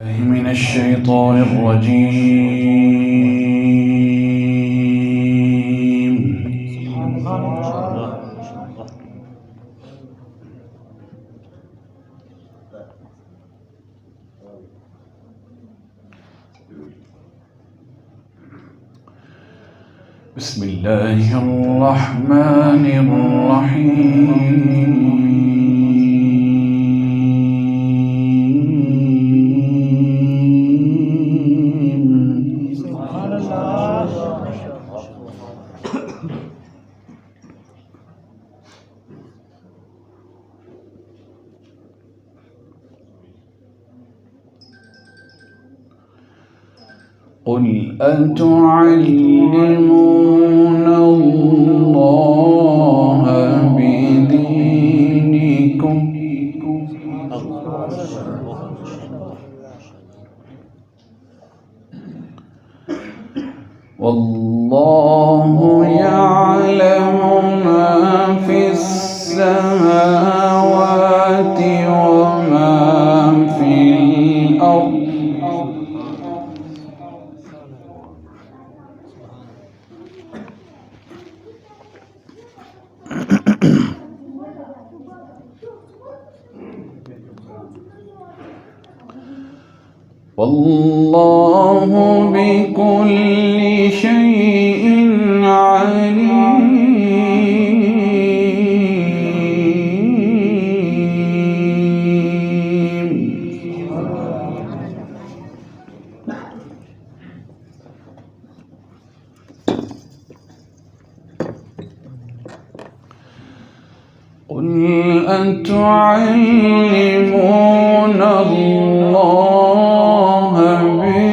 من الشيطان الرجيم. بسم الله الرحمن الرحيم. قل أتعلمون الله بدينكم والله يعلم ما في السماوات وما في الأرض والله بكل شيء عليم. قل أتعلمون الله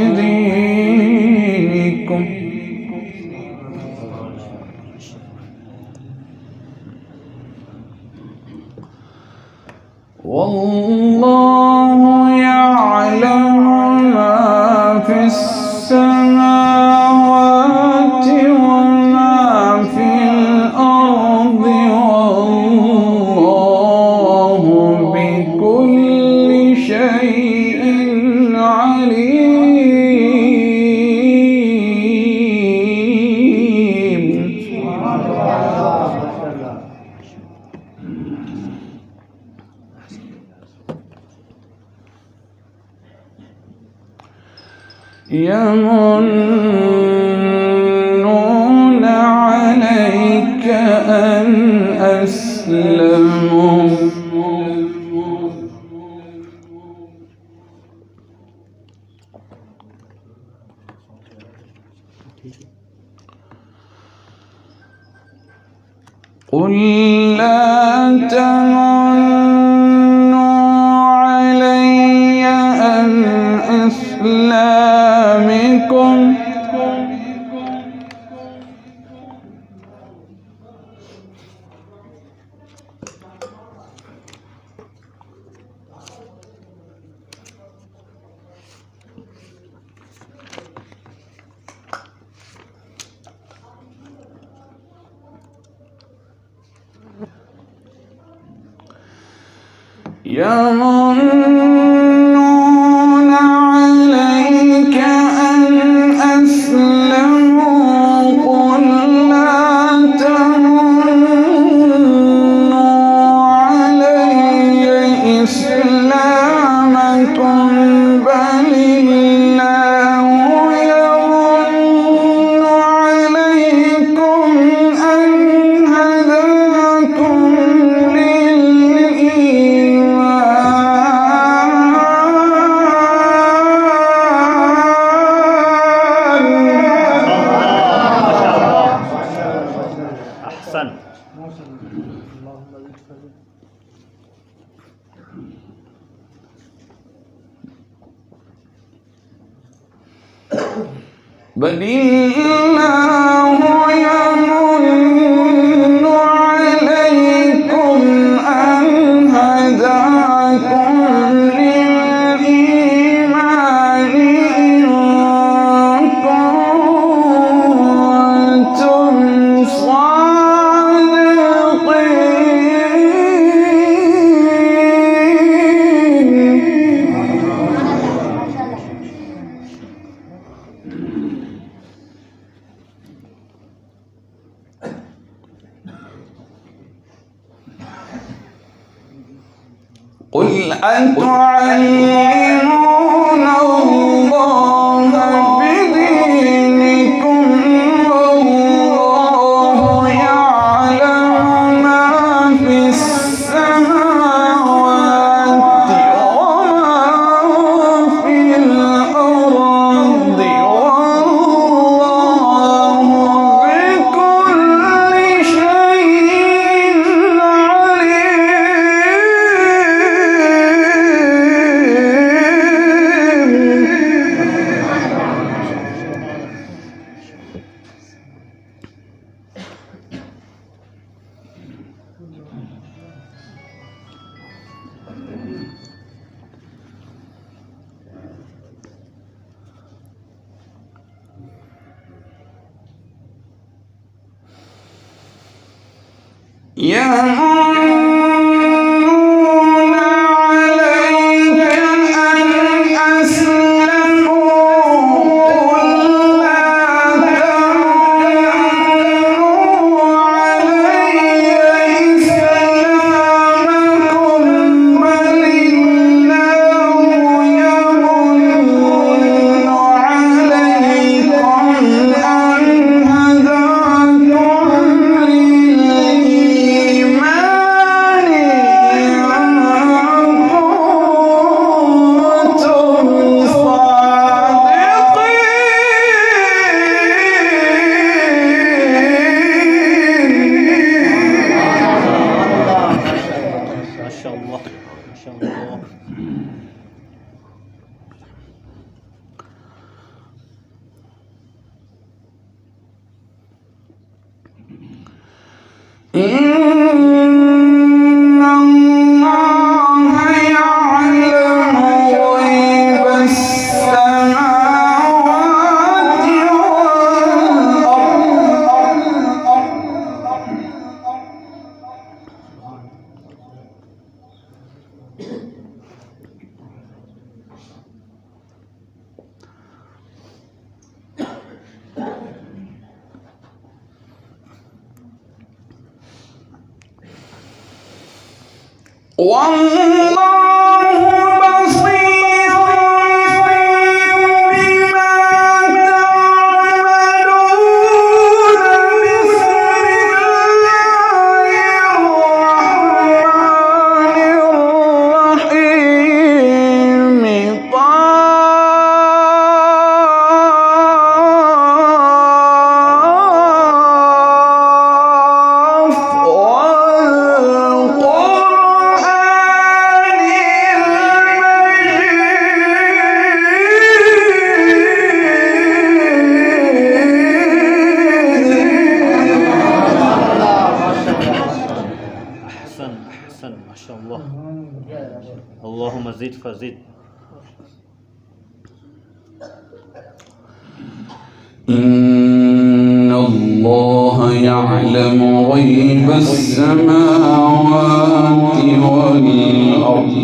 بدينكم والله يعلم ما في السماوات وما في الأرض والله بكل شيء عليم. يمنون عليك أن أسلموا قل لا تمنوا علي أن أسلامكم يمنون عليك أن أسلموا قل لا تمنوا علي إسلامكم بل الله يمن عليكم أن هداكم بل الله يمن عليكم أن هداكم للإيمان إن كنتم صادقين. أتعلمون الله بدينكم والله يعلم ما في السماوات وما في الأرض والله بكل شيء يمنون عليك أن أسلموا قل لا تمنوا علي إسلامكم بل الله يمن عليكم أن هداكم للإيمان إن الله يعلم غيب السماوات والله بصير بما تعملون بسم الله الرحمن الرحيم ما شاء الله. اللهم زد فزد. إن الله يعلم غيب السماوات والأرض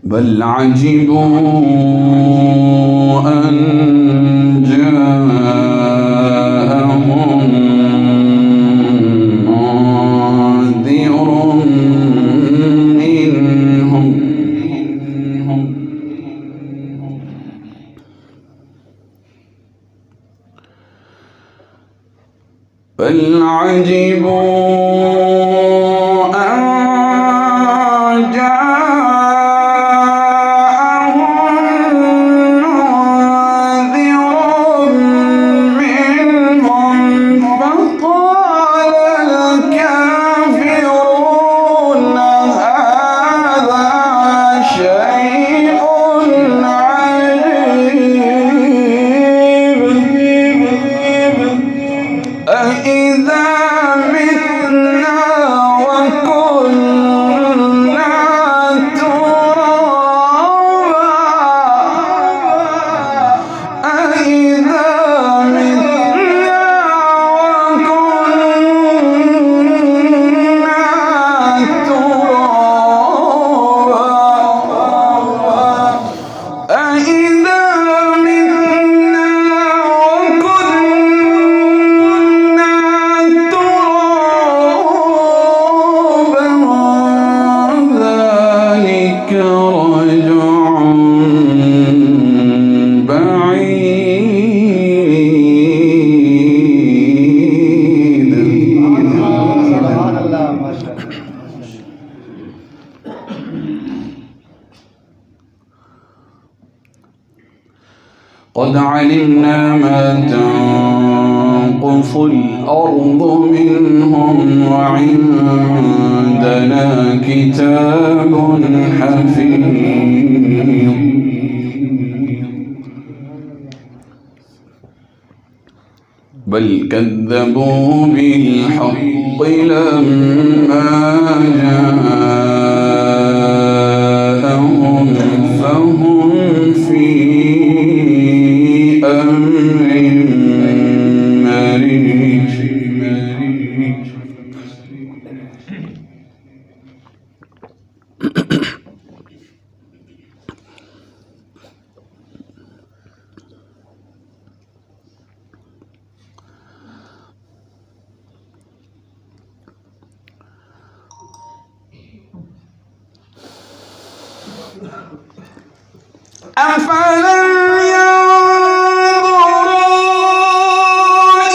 بل عجبوا أن جاءهم منذر بل عجبوا أن جاءهم منذر منهم فقال الكافرون هذا شيء عجيب أإذا متنا وكنا ترابا أإذا متنا وكنا ترابا أإذا متنا وكنا ترابا ذلك رجع بعيد. سبحان الله ما شاء الله. قد علمنا ما تنقص الأرض منهم وعندنا كتاب حفيظ. بل كذبوا بالحق لما جاءهم فهم في أمر مريج. أفلم ينظروا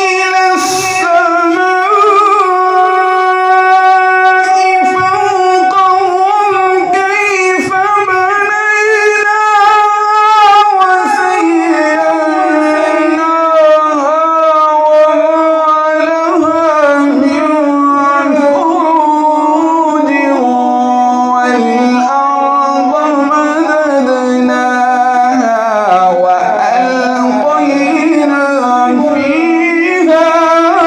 إلى السماء فوقهم كيف بنيناها وزيناها وما لها من فروج والأرض مددناها وألقينا فيها رواسي.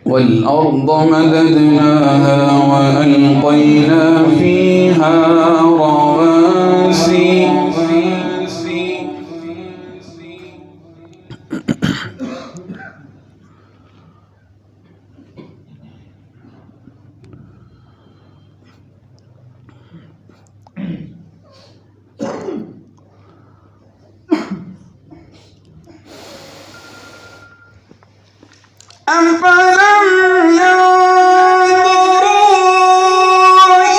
والأرض مددناها وألقينا فيها رواسي. أفلم ينظروا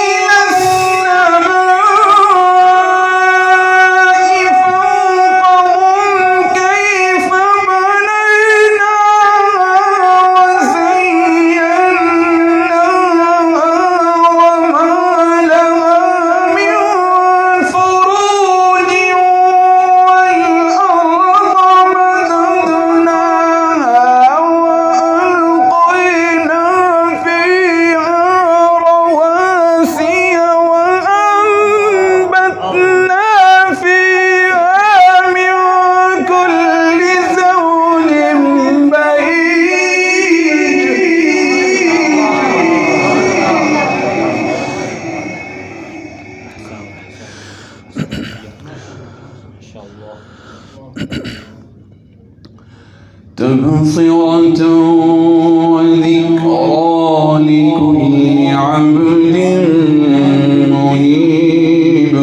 إلى السماء فوقهم كيف بنيناها وزيناها وما لها من فروج والأرض مددناها وألقينا فيها رواسي وأنبتنا فيها من كل زوج إن شاء الله. تبصرة وذكرى لكل عبد منيب.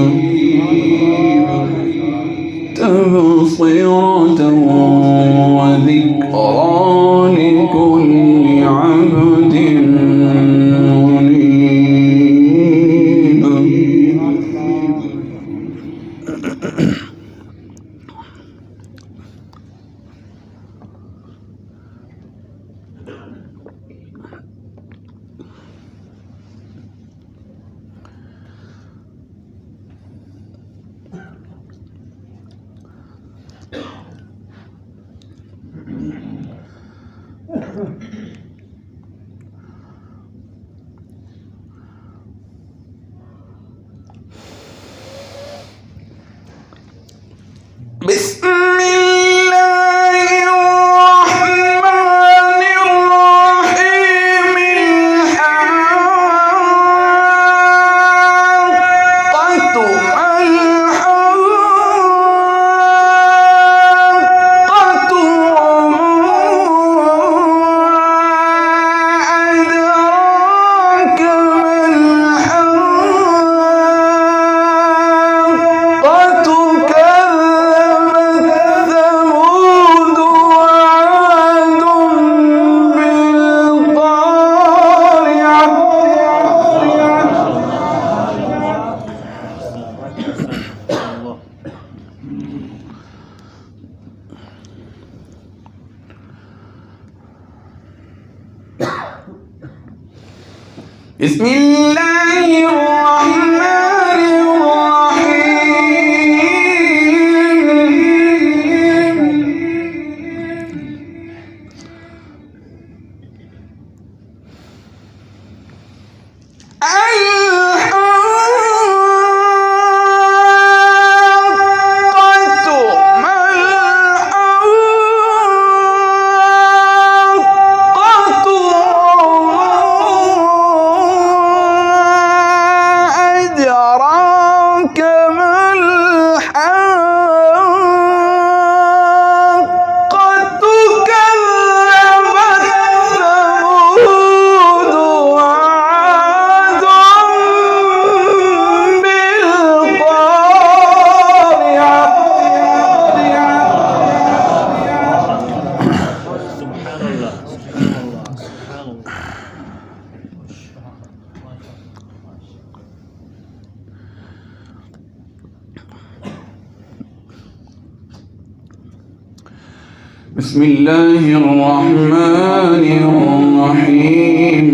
تبصرة بسم الله الرحمن الرحيم الحاقة ما الحاقة أدراك ما الحاقة كذبت ثمود وعاد بالقارعة بسم الله الرحمن بسم الله الرحمن الرحيم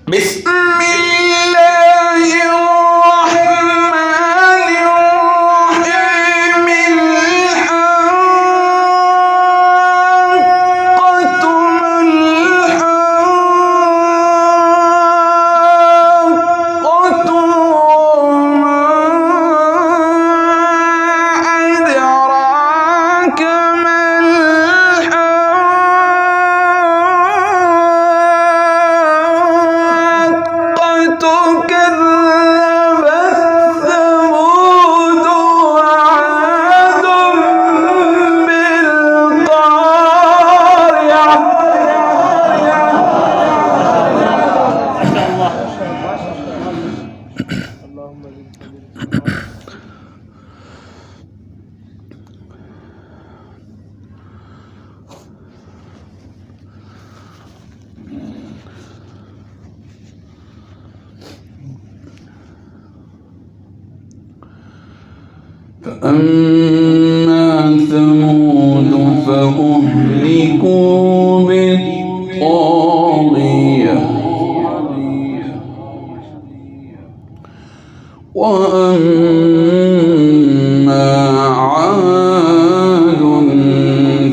بسم الله الرحمن الرحيم الحاقة ما الحاقة وما أدراك ما كذبت ثمود وعاد بالقارعة فأما ثمود فأهلكوا بالطاغية وأما عاد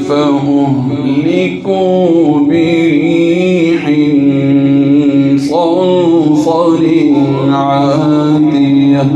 فأهلكوا بريح صرصر عاتية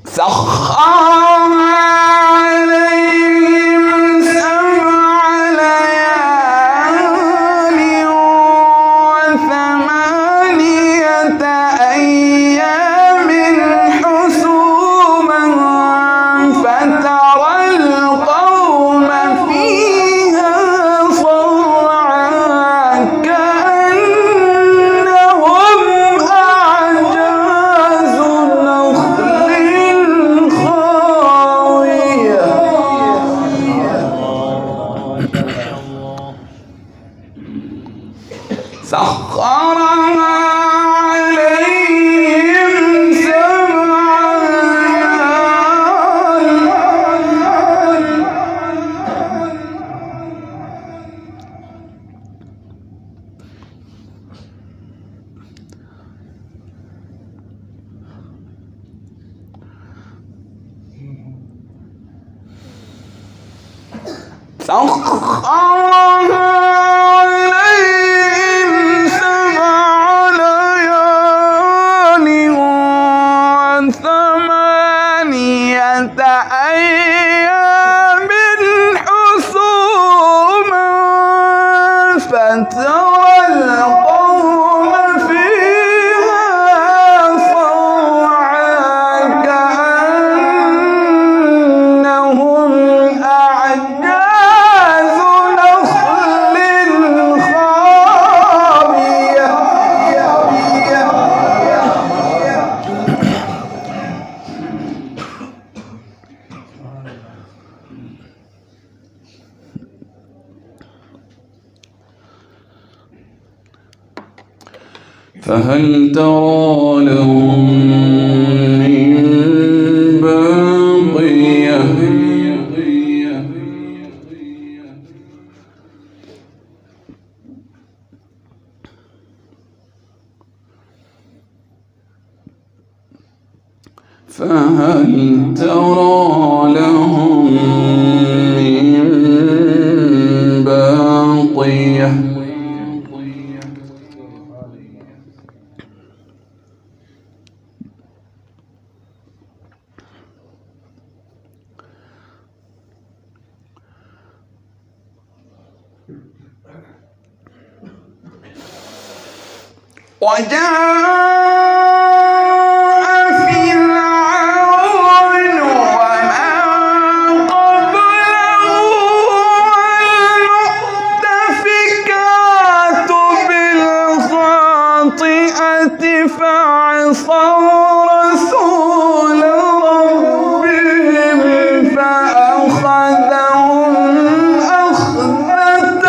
سخرها عليهم 7 ليال سخرها عليهم 7 ليال و8 أيام حسوما فترى القوم فيها صرعى كأنهم أعجاز نخل خاوية. فهل ترى لهم من باقية فهل ترى لهم من باقية وجاء فرعون ومن قبله والمؤتفكات بالخاطئة فعصوا رسول ربهم فأخذهم أخذة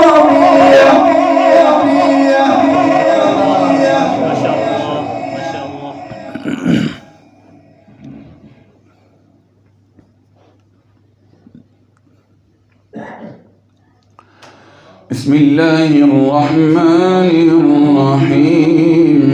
رابية. بسم الله الرحمن الرحيم.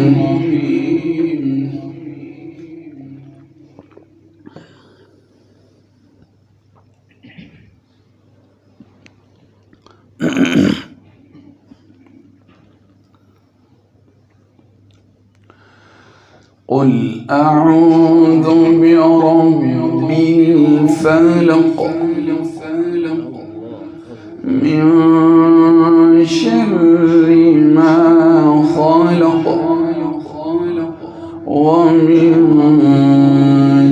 قل أعوذ برب الفلق من شر ما خلق ومن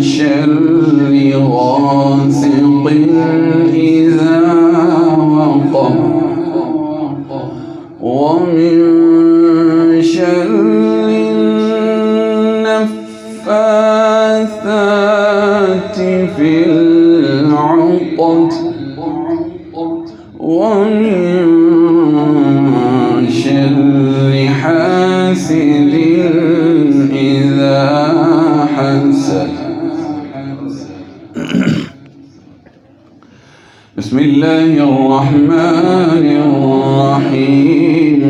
شر غاسق إذا وقب ومن شر النفاثات في العقد ومن شر حاسد إذا حسد. بسم الله الرحمن الرحيم.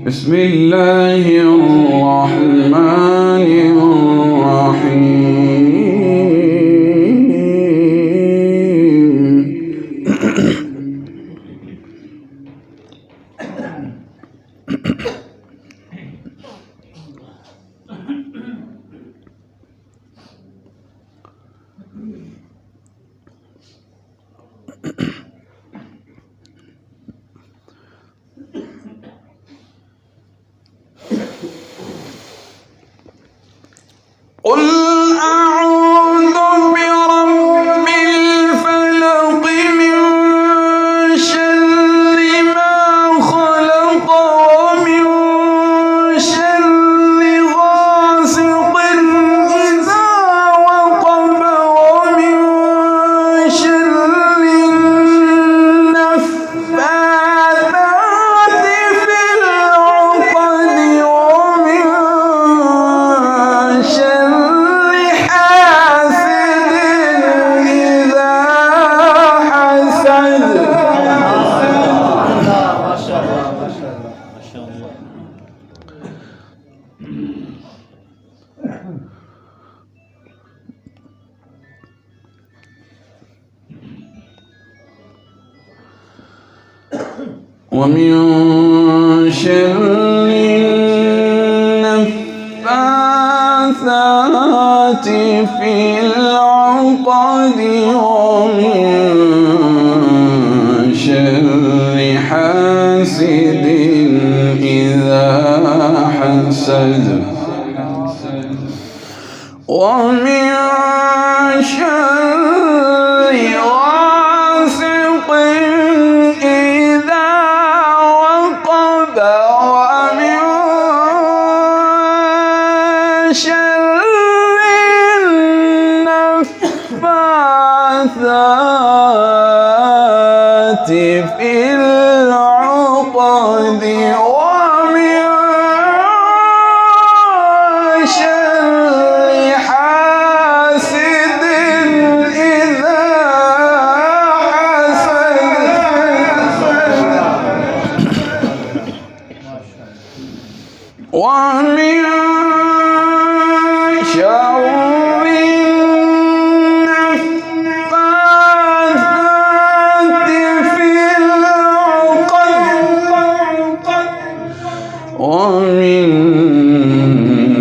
بسم الله الرحمن الرحيم. ومن شر النفاثات في العقد ومن شر حاسد إذا حسد ومن شر غاسق إذا وقب ومن شر النفاثات في العقد ومن شر حاسد إذا حسد ومن شر النفاثات في العقد ومن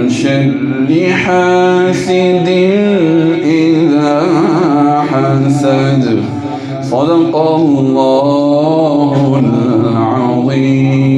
شر حاسد إذا حسد. صدق الله العظيم.